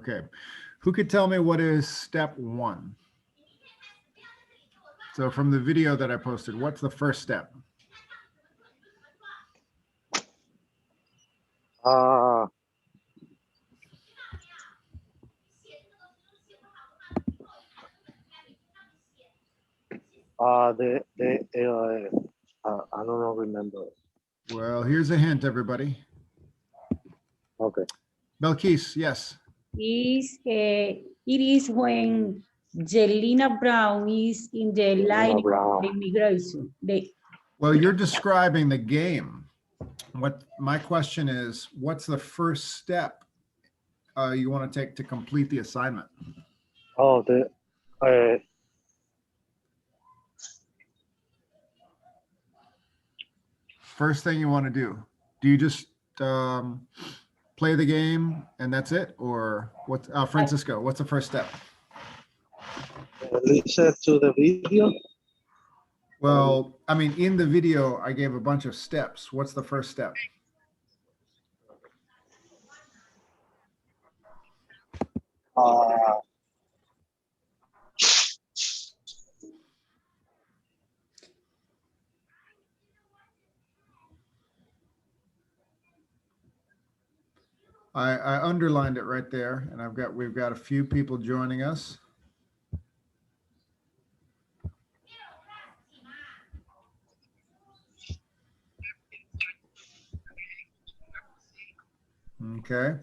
Okay. Who could tell me what is step 1? So from the video that I posted, what's the first step? I don't remember. Well, here's a hint, everybody. Okay. Belkis, yes. It is when Jelena Brown is in the line of immigration. Well, you're describing the game. What my question is, what's the first step you want to take to complete the assignment? Oh, First thing you want to do. Do you just play the game and that's it? Or what, Francisco, what's the first step? listen to the video. Well, I mean, in the video, I gave a bunch of steps. What's the first step? I underlined it right there, and we've got a few people joining us. Okay.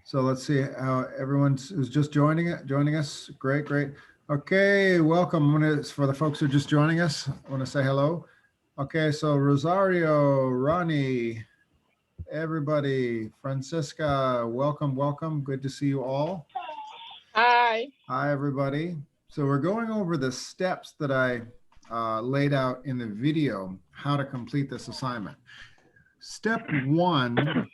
So let's see how everyone's who's just joining us. Great, great. Okay, welcome. For the folks who are just joining us, I want to say hello. Okay, so Rosario, Ronnie, everybody, Francisca, welcome, welcome. Good to see you all. Hi. Hi, everybody. So we're going over the steps that I laid out in the video, how to complete this assignment. Step 1,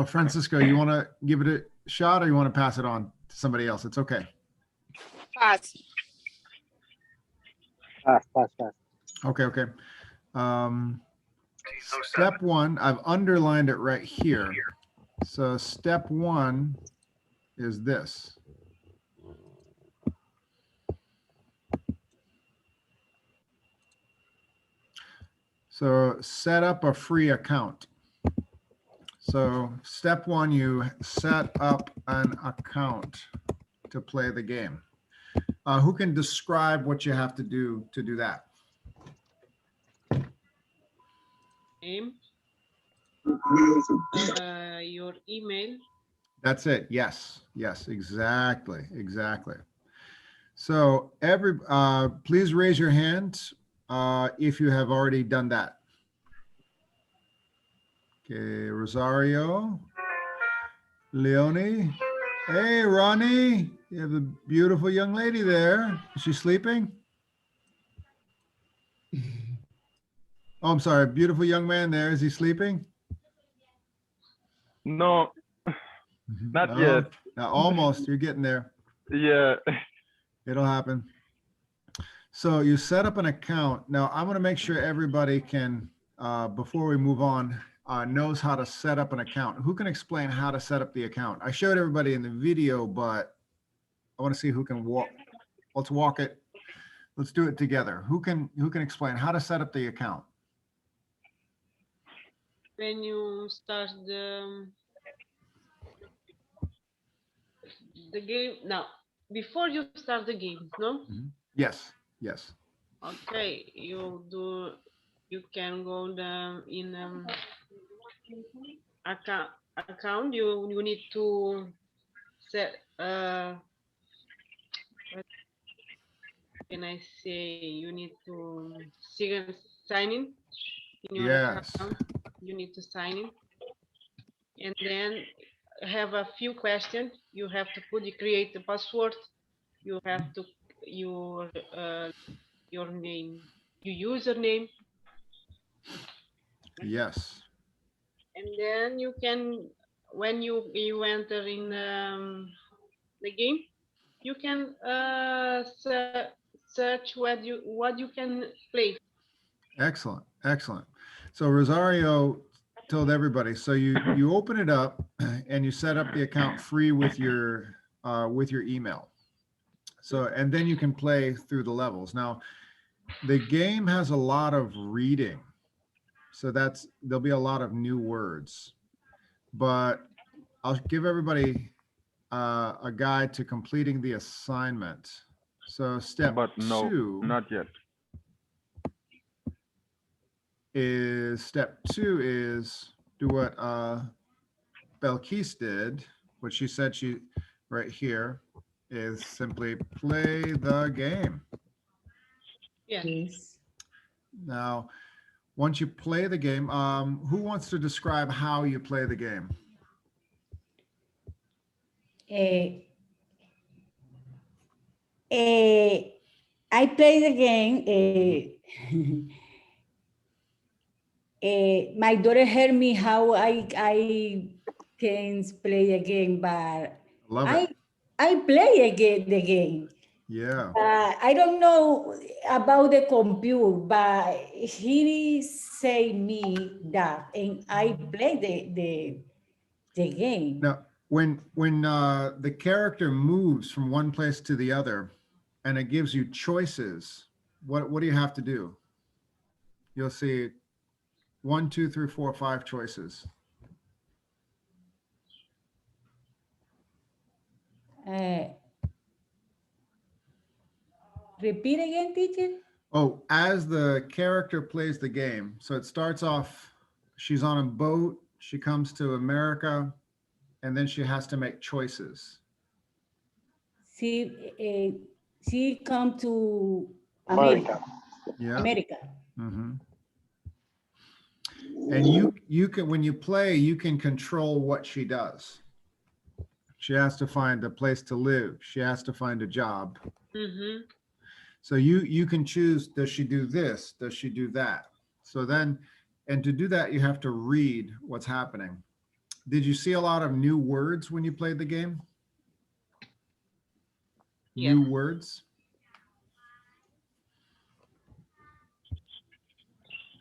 Francisco, you want to give it a shot or you want to pass it on to somebody else? It's okay. Pass. Pass. Okay, okay. Step 1, I've underlined it right here. So step 1 is this. So set up a free account. So step 1, you set up an account to play the game. Who can describe what you have to do that? Name. Your email. That's it. Yes, yes, exactly, exactly. So please raise your hand if you have already done that. Okay, Rosario, Leonie. Hey, Ronnie, you have a beautiful young lady there. Is she sleeping? Oh, I'm sorry, beautiful young man there. Is he sleeping? No, not yet. Now, almost, you're getting there. Yeah. It'll happen. So you set up an account. Now I'm going to make sure everybody can, before we move on, knows how to set up an account. Who can explain how to set up the account? I showed everybody in the video, but I want to see who can walk. Let's walk it. Let's do it together. Who can explain how to set up the account? When you start the game, now before you start the game, no? Mm-hmm. Yes, yes. Okay, you can go in account. You need to set what can I say? You need to sign in your account. You need to sign in, and then have a few questions. You have to create the password. You have to your name, your username. Yes. And then you can, when you enter in the game, you can search what you can play. Excellent, excellent. So Rosario told everybody. So you open it up and you set up the account free with your email. So, and then you can play through the levels. Now, the game has a lot of reading. So there'll be a lot of new words, but I'll give everybody a guide to completing the assignment. So step But no, 2. not yet. Step 2 is do what Belkis did, what she said right here is simply play the game. Yeah. Yes. Now, once you play the game, who wants to describe how you play the game? I play the game. My daughter heard me how I can play the game, but Love it. I play the game. Yeah. I don't know about the computer, but he say me that, and I play the game. Now, when the character moves from one place to the other, and it gives you choices, what do you have to do? You'll see 1, 2, 3, 4, 5 choices. Repeat again, teacher. Oh, as the character plays the game, so it starts off, she's on a boat, she comes to America, and then she has to make choices. She come to America. Yeah. America. Mm-hmm. And you can, when you play, you can control what she does. She has to find a place to live. She has to find a job. Mm-hmm. So you can choose, does she do this? Does she do that? So then, and to do that, you have to read what's happening. Did you see a lot of new words when you played the game? Yes. New words?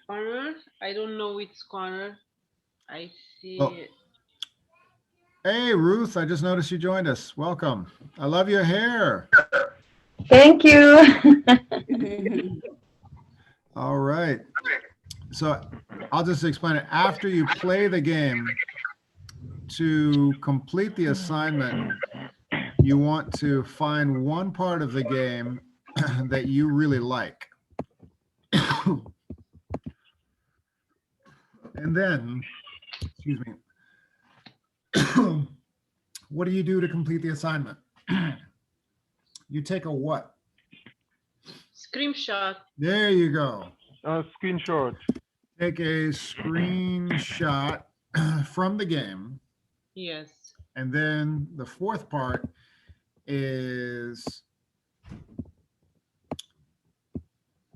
Corner. I don't know which corner. I see. Oh. Hey, Ruth, I just noticed you joined us. Welcome. I love your hair. Thank you. All right. So I'll just explain it. After you play the game, to complete the assignment, you want to find one part of the game that you really like. And then, excuse me, what do you do to complete the assignment? You take a what? Screenshot. There you go. Screenshot. Take a screenshot from the game. Yes. And then the fourth part is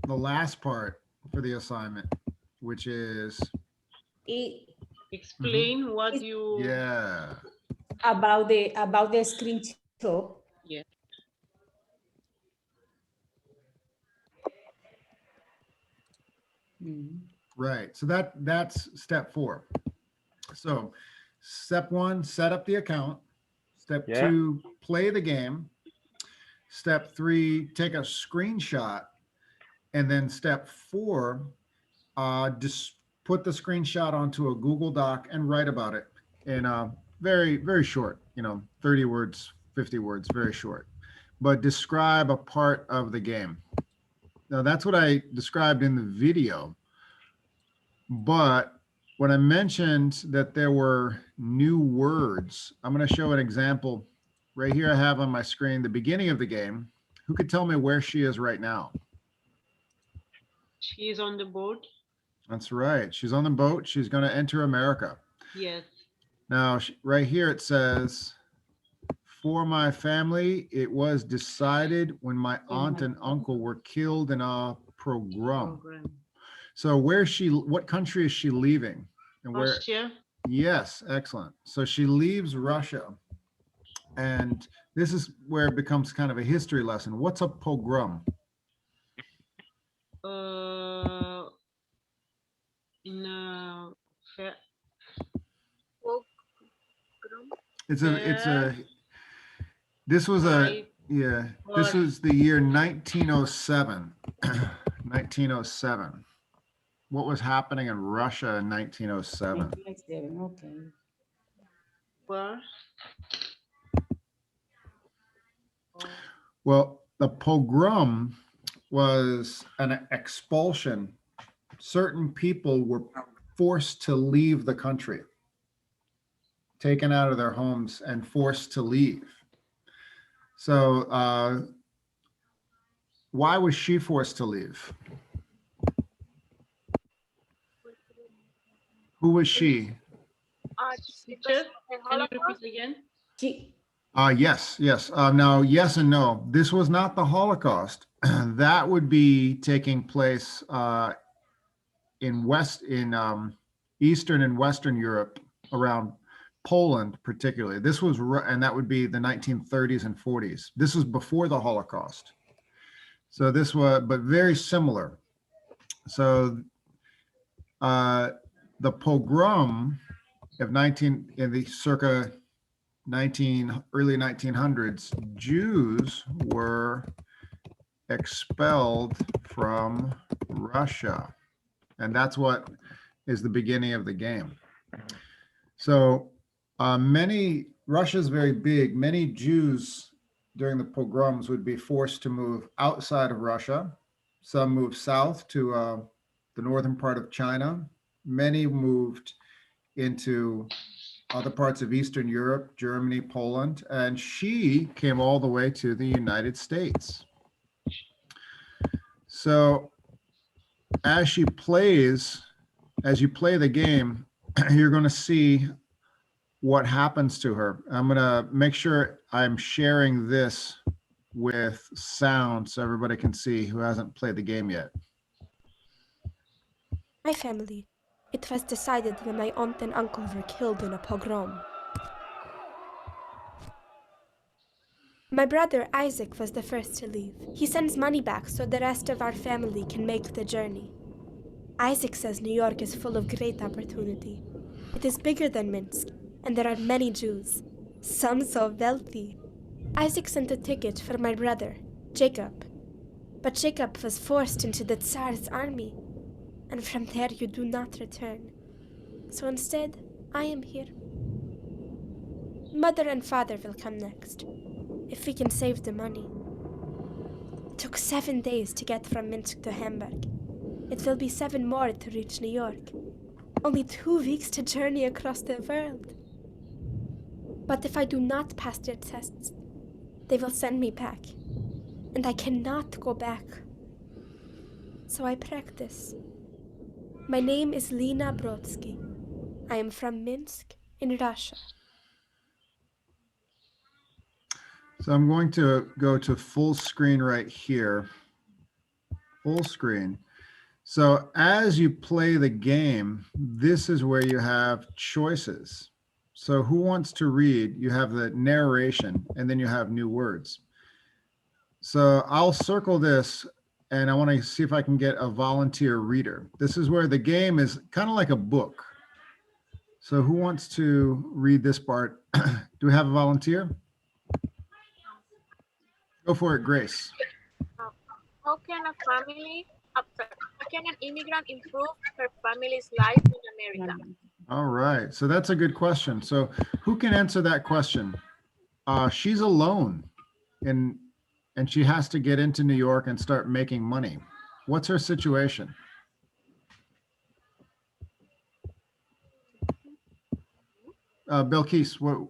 the last part for the assignment, which is Explain what you. yeah. About the screenshot. Yeah. Right. So that's step 4. So step 1, set up the account. Step 2, play the game. Step 3, take a screenshot. And then step 4, just put the screenshot onto a Google Doc and write about it in very, very short, 30 words, 50 words, very short, but describe a part of the game. Now that's what I described in the video, but when I mentioned that there were new words, I'm going to show an example right here. I have on my screen the beginning of the game. Who could tell me where she is right now? She is on the boat. That's right. She's on the boat. She's going to enter America. Yes. Now, right here it says, for my family, it was decided when my aunt and uncle were killed in a pogrom. So what country is she leaving? And where? Russia. Yes, excellent. So she leaves Russia. And this is where it becomes kind of a history lesson. What's a pogrom? In It's a, this was this Or was the year 1907. 1907. What was happening in Russia in 1907? 1907, okay. were Well, the pogrom was an expulsion. Certain people were forced to leave the country, taken out of their homes and forced to leave. So why was she forced to leave? Who was she? teacher. Can you repeat again? She, Yes. Now, yes and no. This was not the Holocaust. That would be taking place in Eastern and Western Europe, around Poland particularly. This was, and that would be the 1930s and 40s. This was before the Holocaust. So this was, but very similar. So the pogrom of in the circa early 1900s, Jews were expelled from Russia. And that's what is the beginning of the game. So Russia's very big. Many Jews during the pogroms would be forced to move outside of Russia. Some moved south to the northern part of China. Many moved into other parts of Eastern Europe, Germany, Poland, and she came all the way to the United States. So as you play the game, you're going to see what happens to her. I'm going to make sure I'm sharing this with sound so everybody can see who hasn't played the game yet. My family. It was decided when my aunt and uncle were killed in a pogrom. My brother Isaac was the first to leave. He sends money back so the rest of our family can make the journey. Isaac says New York is full of great opportunity. It is bigger than Minsk, and there are many Jews, some so wealthy. Isaac sent a ticket for my brother, Jacob. But Jacob was forced into the Tsar's army, and from there you do not return. So instead, I am here. Mother and father will come next, if we can save the money. It took 7 days to get from Minsk to Hamburg. It will be 7 more to reach New York. Only 2 weeks to journey across the world. But if I do not pass their tests, they will send me back. And I cannot go back. So I practice. My name is Lena Brodsky. I am from Minsk in Russia. So I'm going to go to full screen right here. Full screen. So as you play the game, this is where you have choices. So who wants to read? You have the narration, and then you have new words. So I'll circle this, and I want to see if I can get a volunteer reader. This is where the game is kind of like a book. So who wants to read this part? Do we have a volunteer? Go for it, Grace. How can an immigrant improve her family's life in America? All right, so that's a good question. So who can answer that question? She's alone, and she has to get into New York and start making money. What's her situation? Belkis, what?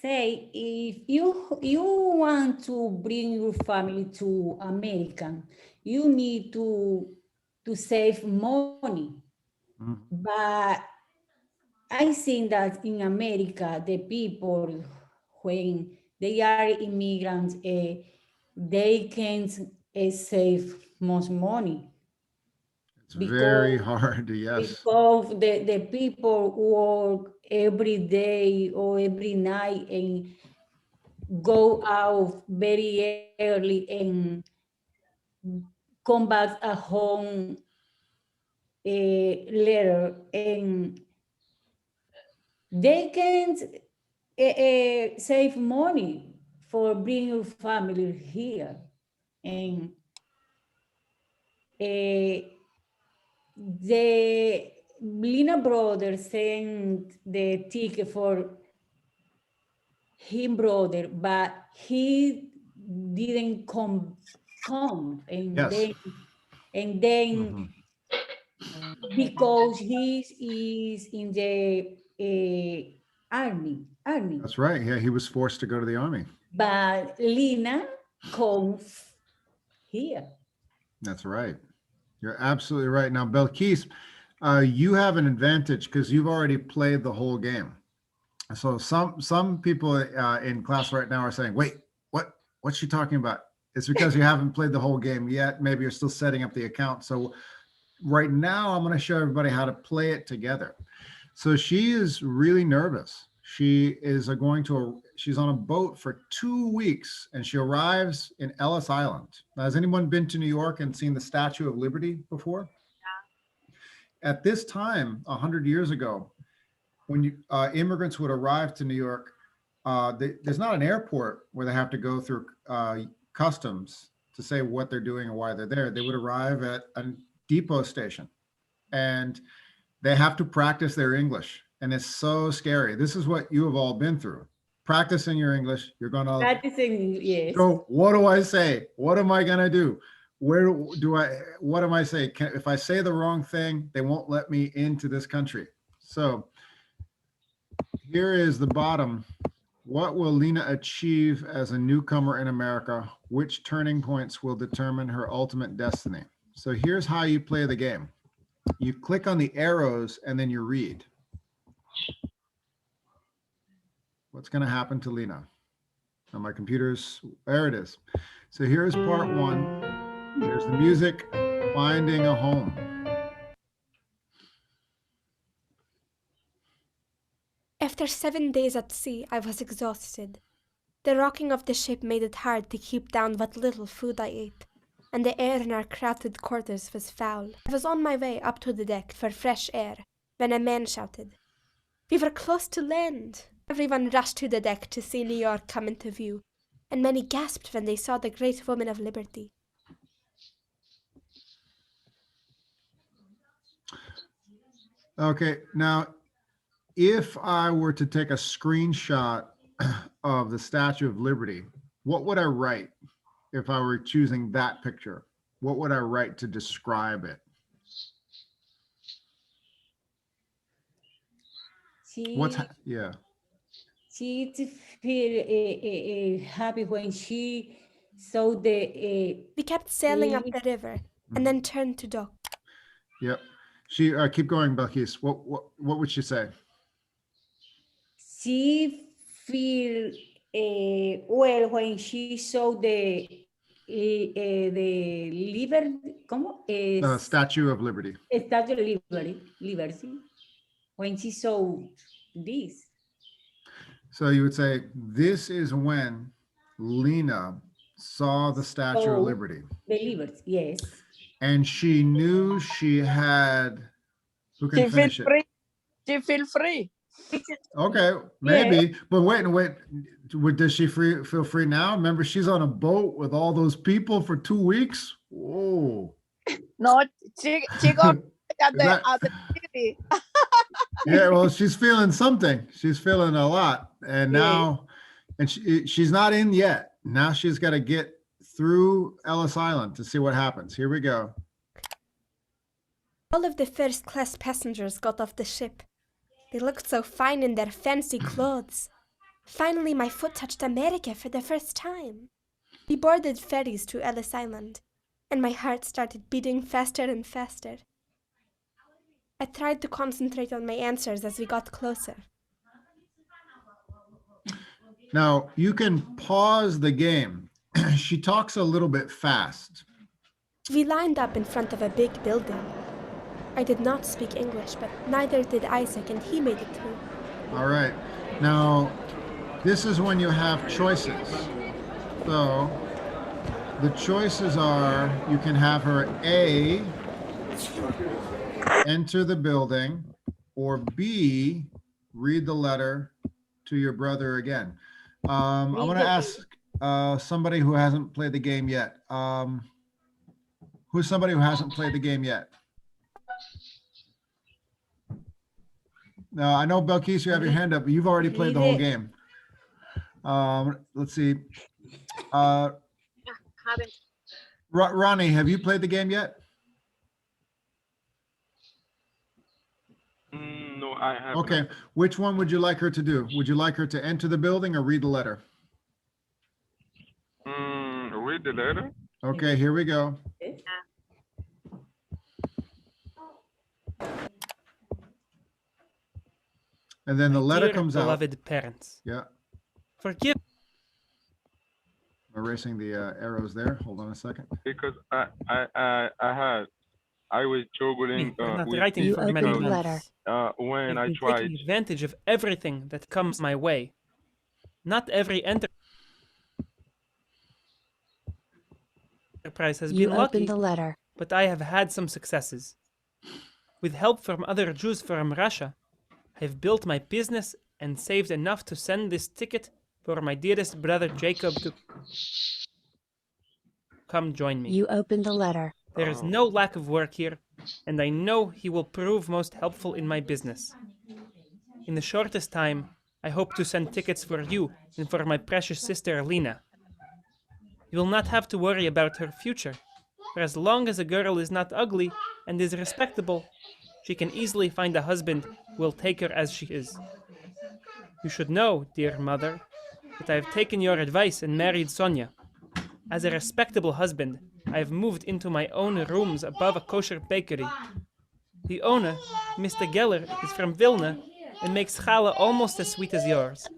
Say if you want to bring your family to America, you need to save money. Mhm. But I think that in America, the people, when they are immigrants, they can save most money. It's very hard, yes. Because the people work every day or every night and go out very early and come back at home later, and they can save money for bring your family here. And the Lina brother sent the ticket for him brother, but he didn't come, and Yes. then Mhm. because he is in the army, That's right. Yeah, he was forced to go to the army. but Lina comes here. That's right. You're absolutely right. Now, Belkis, you have an advantage because you've already played the whole game. So some people in class right now are saying, "Wait, what's she talking about?" It's because you haven't played the whole game yet. Maybe you're still setting up the account. So right now, I'm going to show everybody how to play it together. So she is really nervous. She's on a boat for 2 weeks and she arrives in Ellis Island. Now, has anyone been to New York and seen the Statue of Liberty before? Yeah. At this time, 100 years ago, when immigrants would arrive to New York, there's not an airport where they have to go through customs to say what they're doing and why they're there. They would arrive at a depot station and they have to practice their English. And it's so scary. This is what you have all been through. Practicing your English, you're going to Practicing, yes. So what do I say? What am I going to do? What am I saying? If I say the wrong thing, they won't let me into this country. So here is the bottom. What will Lina achieve as a newcomer in America? Which turning points will determine her ultimate destiny? So here's how you play the game. You click on the arrows and then you read. What's going to happen to Lina? On my computer's, there it is. So here's part 1. There's the music, finding a home. After 7 days at sea, I was exhausted. The rocking of the ship made it hard to keep down what little food I ate, and the air in our crowded quarters was foul. I was on my way up to the deck for fresh air when a man shouted, "We were close to land!" Everyone rushed to the deck to see New York come into view, and many gasped when they saw the great woman of liberty. Okay, now, if I were to take a screenshot of the Statue of Liberty, what would I write if I were choosing that picture? What would I write to describe it? Yeah. She feel happy when she saw the. We kept sailing up the river and then turned to dock. Yep. She keep going, Belkis. What would she say? She feel well when she saw the Statue of Liberty. Statue of Liberty. When she saw this. So you would say, this is when Lina saw the Statue of Liberty. The Liberty, yes. And she knew she had, who can finish it? Free. She feel free. Okay, maybe, yeah. But wait, does she feel free now? Remember, she's on a boat with all those people for 2 weeks. Whoa. No, she got at the city. Yeah, well, she's feeling something. She's feeling a lot, and now, and she's not in yet. Now she's got to get through Ellis Island to see what happens. Here we go. All of the first-class passengers got off the ship. They looked so fine in their fancy clothes. Finally, my foot touched America for the first time. We boarded ferries to Ellis Island, and my heart started beating faster and faster. I tried to concentrate on my answers as we got closer. Now, you can pause the game. She talks a little bit fast. We lined up in front of a big building. I did not speak English, but neither did Isaac, and he made it through. All right. Now, this is when you have choices. So, the choices are, you can have her A, enter the building, or B, read the letter to your brother again. I want to ask somebody who hasn't played the game yet. Who's somebody who hasn't played the game yet? Now, I know, Belkis, you have your hand up, but you've already played the whole game. Let's see. Haven't. Ronnie, have you played the game yet? No, I haven't. Okay. Which one would you like her to do? Would you like her to enter the building or read the letter? Read the letter. Okay, here we go. And then the letter Dear comes out. beloved parents, Yeah, forgive I'm erasing the arrows there. Hold on a second. Because I was struggling me for not with writing this for many opened the months. letter. When I I've been tried. taking advantage of everything that comes my way. Not every enterprise has You been lucky, opened the letter. but I have had some successes. With help from other Jews from Russia, I've built my business and saved enough to send this ticket for my dearest brother Jacob to come join me. You opened the letter. There is no lack of work here, and I know he will prove most helpful in my business. In the shortest time, I hope to send tickets for you and for my precious sister Lena. You will not have to worry about her future, for as long as a girl is not ugly and is respectable, she can easily find a husband who will take her as she is. You should know, dear mother, that I have taken your advice and married Sonia. As a respectable husband, I have moved into my own rooms above a kosher bakery. The owner, Mr. Geller, is from Vilna and makes challah almost as sweet as yours.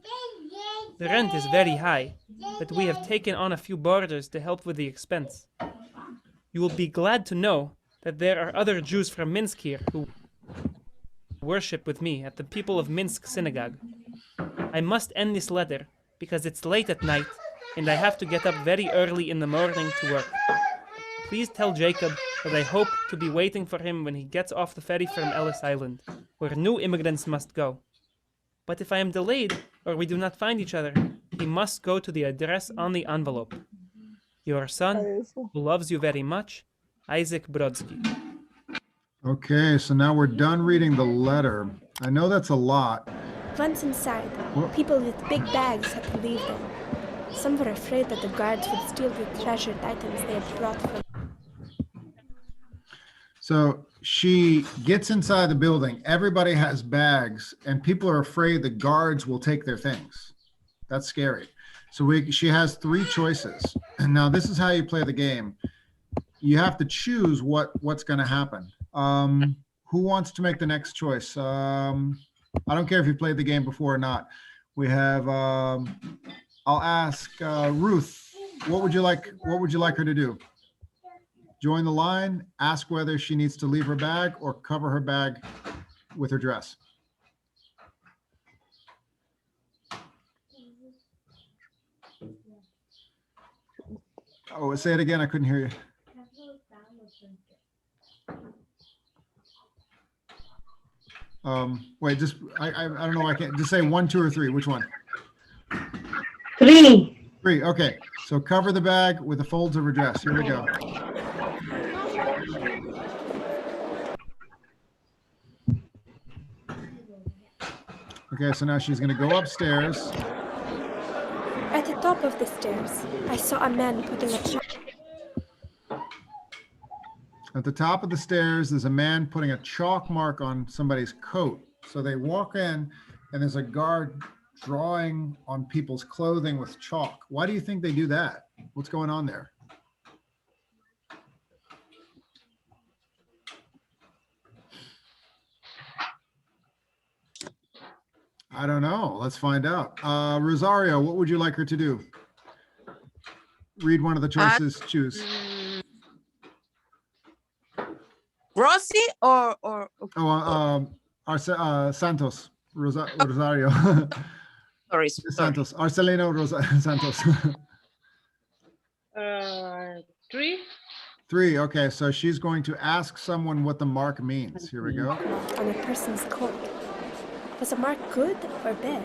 The rent is very high, but we have taken on a few boarders to help with the expense. You will be glad to know that there are other Jews from Minsk here who worship with me at the People of Minsk synagogue. I must end this letter because it's late at night and I have to get up very early in the morning to work. Please tell Jacob that I hope to be waiting for him when he gets off the ferry from Ellis Island, where new immigrants must go. But if I am delayed or we do not find each other, he must go to the address on the envelope. Your son, who loves you very much, Isaac Brodsky. Okay, so now we're done reading the letter. I know that's a lot. Once inside, What? people with big bags had to leave them. Some were afraid that the guards would steal the treasured items they had brought from. So she gets inside the building. Everybody has bags, and people are afraid the guards will take their things. That's scary. So she has three choices. And now this is how you play the game. You have to choose what's going to happen. Who wants to make the next choice? I don't care if you played the game before or not. We have. I'll ask Ruth. What would you like her to do? Join the line, ask whether she needs to leave her bag or cover her bag with her dress. Oh, say it again. I couldn't hear you. Wait, just, I don't know. I can't just say 1, 2, or 3. Which one? 3. 3. Okay. So cover the bag with the folds of her dress. Here we go. Okay, so now she's going to go upstairs. At the top of the stairs, I saw a man putting a chalk. At the top of the stairs, there's a man putting a chalk mark on somebody's coat. So they walk in, and there's a guard drawing on people's clothing with chalk. Why do you think they do that? What's going on there? I don't know. Let's find out. Rosario, what would you like her to do? Read one of the choices, choose. Rossi or Santos, Rosario. sorry. Santos, Arcelino Santos. 3. 3, okay, so she's going to ask someone what the mark means. Here we go. On a person's coat. Was the mark good or bad?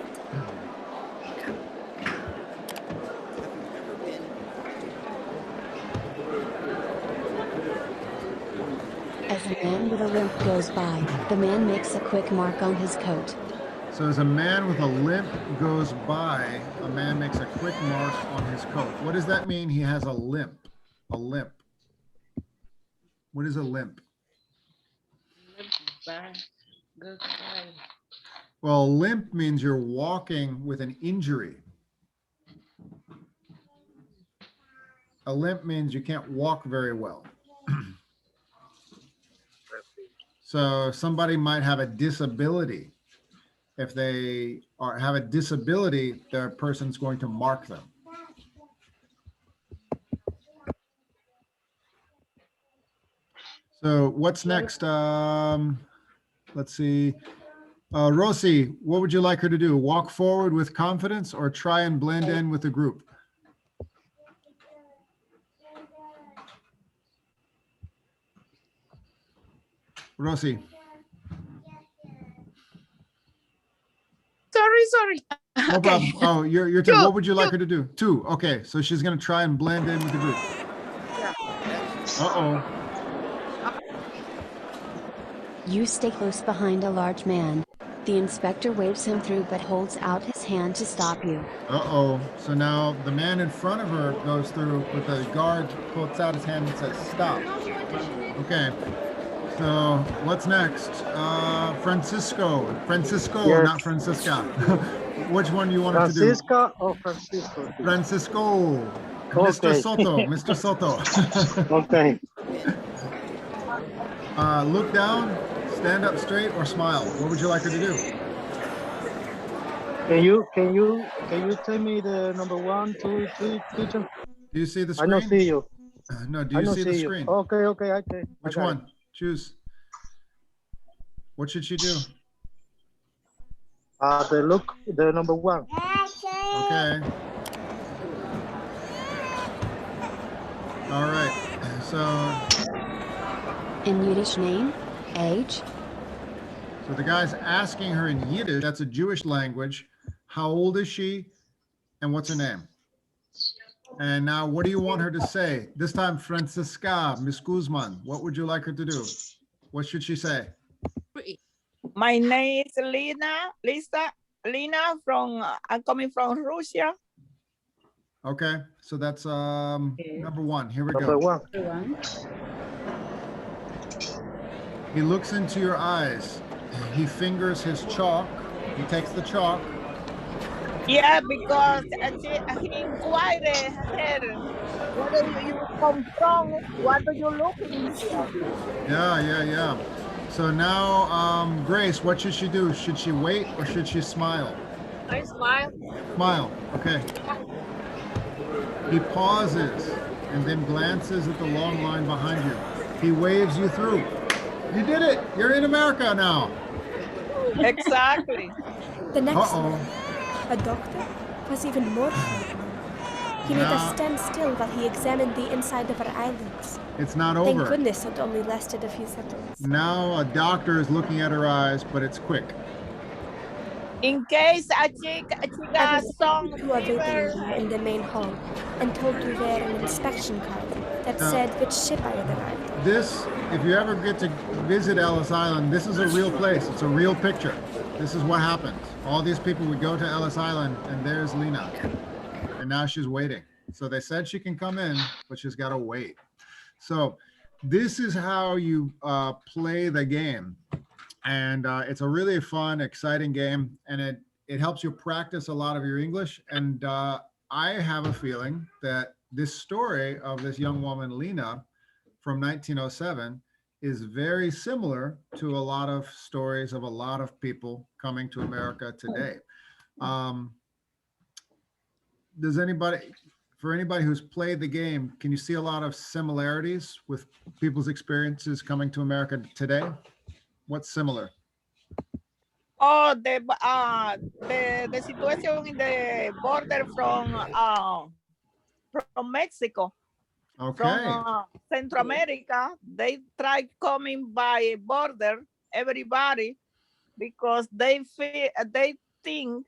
As a man with a limp goes by, the man makes a quick mark on his coat. So as a man with a limp goes by, a man makes a quick mark on his coat. What does that mean? He has a limp. A limp. What is a limp? Goes by. Well, limp means you're walking with an injury. A limp means you can't walk very well. So somebody might have a disability. If they have a disability, the person's going to mark them. So what's next? Let's see. Rosie, what would you like her to do? Walk forward with confidence or try and blend in with the group? Rosie. Sorry. No problem. Oh, your turn. What would you like her to do? 2. Okay, so she's going to try and blend in with the group. Uh-oh. You stay close behind a large man. The inspector waves him through but holds out his hand to stop you. Uh-oh. So now the man in front of her goes through, but the guard puts out his hand and says, stop. Okay. So what's next? Francisco, Yes. not Francisca. Which one do you want her to do? Francisca or Francisco? Francisco. Mr. Okay. Soto, Mr. Soto. Okay. Look down, stand up straight, or smile. What would you like her to do? Can you tell me the number 1, 2, 3, teacher? Do you see the I screen? don't see you. No, do I you don't see the you. screen? Okay, okay. Which one? Choose. What should she do? The number 1. Okay. All right. So In Yiddish name, age, So the guy's asking her in Yiddish, that's a Jewish language, how old is she and what's her name? And now what do you want her to say? This time, Francisca, Miss Guzman, what would you like her to do? What should she say? My name is Lina from, I'm coming from Russia. Okay, so that's number 1. Here we Number go. 1. He looks into your eyes. He fingers his chalk. He takes the chalk. Yeah, because he inquired her, where do you come from? What are you looking for? Yeah. So now, Grace, what should she do? Should she wait or should she smile? I smile. Smile, okay. He pauses and then glances at the long line behind you. He waves you through. You did it! You're in America now. Exactly. The next Uh-oh. man, a doctor, was even more frightening. He made us stand still while he examined the inside of our eyelids. It's not Thank over. goodness it only lasted a few seconds. Now a doctor is looking at her eyes, but it's quick. In case a chica I was some to awaiting fever. you in the main hall and told to wear an inspection card that Now- said which ship I had arrived. This, if you ever get to visit Ellis Island, this is a real place. It's a real picture. This is what happens. All these people would go to Ellis Island, and there's Lena. And now she's waiting. So they said she can come in, but she's got to wait. So this is how you play the game. And it's a really fun, exciting game. And it helps you practice a lot of your English. And I have a feeling that this story of this young woman, Lena, from 1907 is very similar to a lot of stories of a lot of people coming to America today. For anybody who's played the game, can you see a lot of similarities with people's experiences coming to America today? What's similar? Oh, the situation in the border from Mexico. Okay. From Central America, they try coming by border, everybody, because they think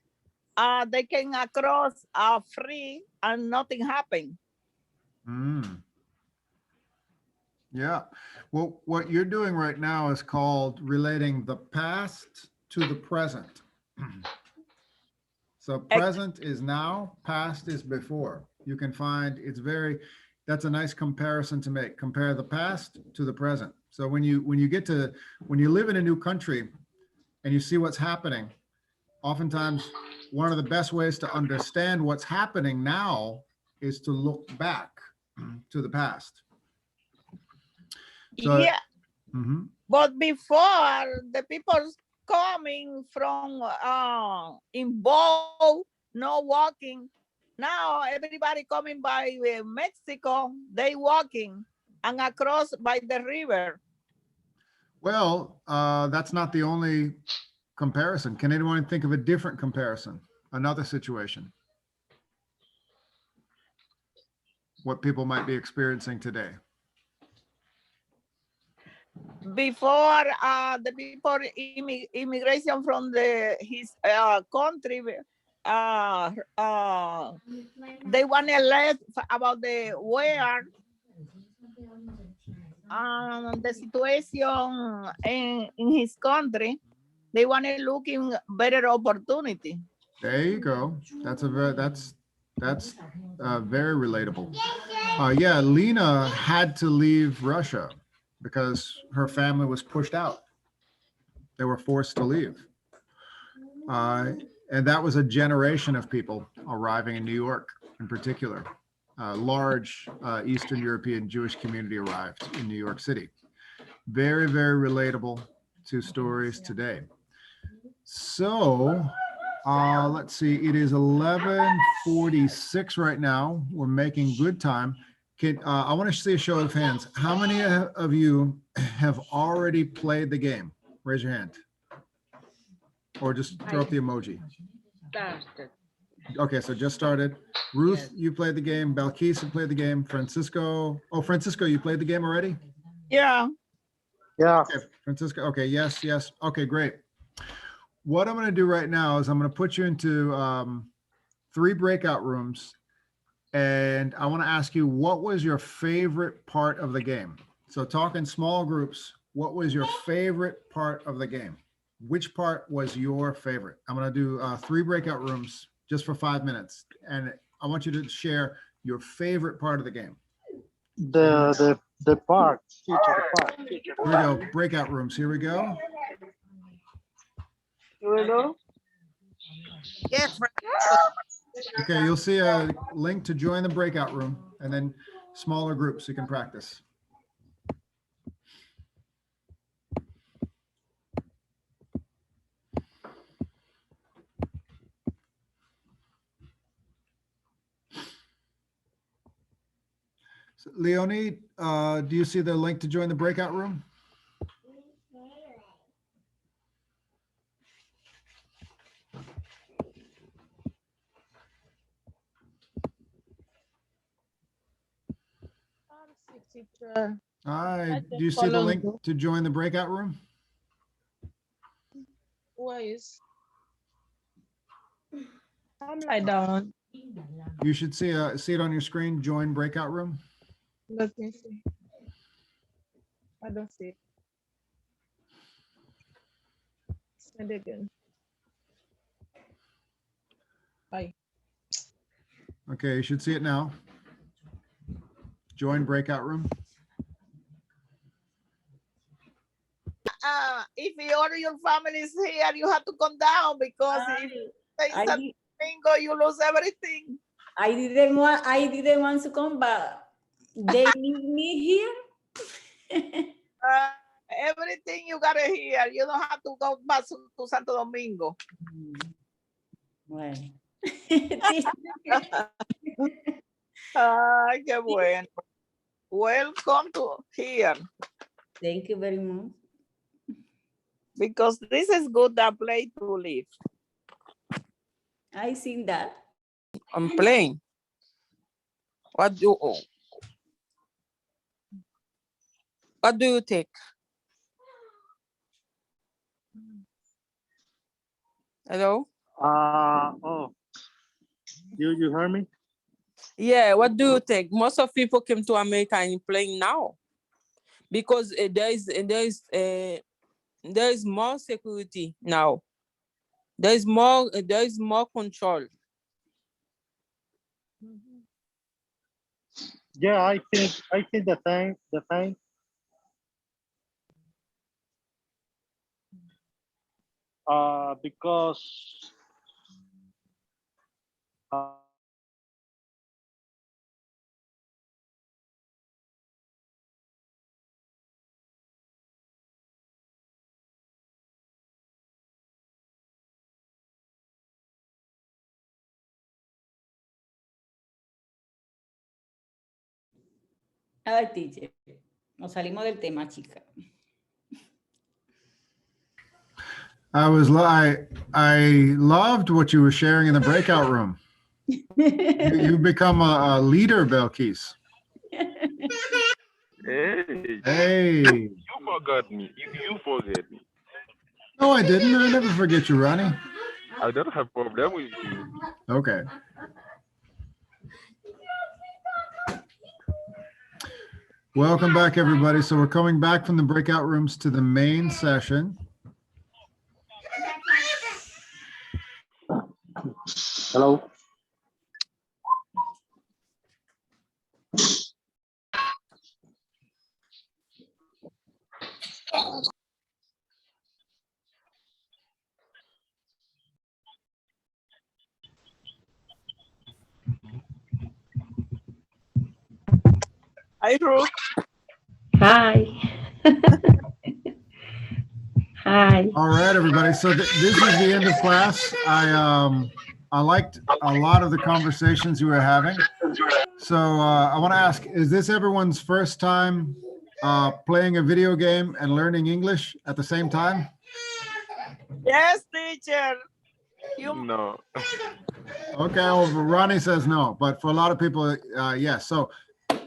they can cross free and nothing happen. Yeah. Well, what you're doing right now is called relating the past to the present. So present is now, past is before. You can find that's a nice comparison to make. Compare the past to the present. So when you live in a new country and you see what's happening, oftentimes one of the best ways to understand what's happening now is to look back to the past. So, yeah. But before, the people coming from in boat, no walking. Now everybody coming by Mexico, they walking and across by the river. Well, that's not the only comparison. Can anyone think of a different comparison? Another situation? What people might be experiencing today? Before the people immigration from his country, they want to learn about the where the situation in his country. They want to looking better opportunity. There you go. That's very relatable. Yeah, Lena had to leave Russia because her family was pushed out. They were forced to leave. And that was a generation of people arriving in New York in particular. Large Eastern European Jewish community arrived in New York City. Very, very relatable to stories today. So let's see, it is 11:46 right now. We're making good time. I want to see a show of hands. How many of you have already played the game? Raise your hand. Or just throw up the emoji. Started. Okay, so just started. Ruth, you played the game. Balkis, you played the game. Francisco. Oh, Francisco, you played the game already? Yeah. Yeah. Okay, Francisco. Okay, yes. Okay, great. What I'm going to do right now is I'm going to put you into 3 breakout rooms. And I want to ask you, what was your favorite part of the game? So talk in small groups. What was your favorite part of the game? Which part was your favorite? I'm going to do 3 breakout rooms just for 5 minutes. And I want you to share your favorite part of the game. The part, teacher, the part. Here we go. Breakout rooms. Here we go. Yes. Okay, you'll see a link to join the breakout room and then smaller groups you can practice. So, Leonie, do you see the link to join the breakout room? Hi, do you see the link to join the breakout room? Where is? I'm like down. You should see it on your screen, join breakout room. Let me see. I don't see it. Send it again. Bye. Okay, you should see it now. Join breakout room. If your family is here, you have to come down because if bingo, you lose everything. I didn't want to come, but they need me here. Everything you gotta hear. You don't have to go back to Santo Domingo. Well. Qué bueno. Welcome to here. Thank you very much. Because this is good a place to live. I seen that. I'm playing. What do you think? Hello? You heard me? Yeah, what do you think? Most of people came to America and playing now. because there is more security now. There is more control. Yeah, I think the same. Because Ay, teacher, nos salimos del tema, chica. I loved what you were sharing in the breakout room. You become a leader, Belkis. Hey. You forgot me. You forget me. No, I didn't. I never forget you, Ronnie. I don't have problem with you. Okay. Welcome back, everybody. So we're coming back from the breakout rooms to the main session. hello. Hi, Ruth. Hi. Hi. All right, everybody. So this is the end of class. I liked a lot of the conversations you were having. So I want to ask, is this everyone's first time playing a video game and learning English at the same time? Yes, teacher. No. Okay, well, Ronnie says no, but for a lot of people, yes. So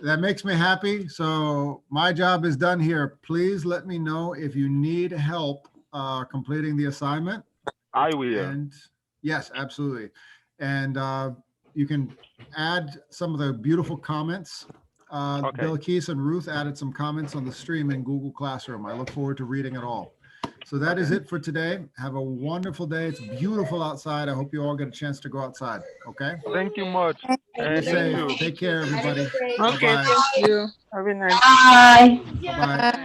that makes me happy. So my job is done here. Please let me know if you need help completing the assignment. I will. And yes, absolutely. And you can add some of the beautiful comments. Okay. Bill Keese and Ruth added some comments on the stream in Google Classroom. I look forward to reading it all. So that is it for today. Have a wonderful day. It's beautiful outside. I hope you all get a chance to go outside. Okay. Thank you much. Be safe. Take care, everybody. Okay, Bye-bye. thank you. Have a nice Bye. Bye-bye.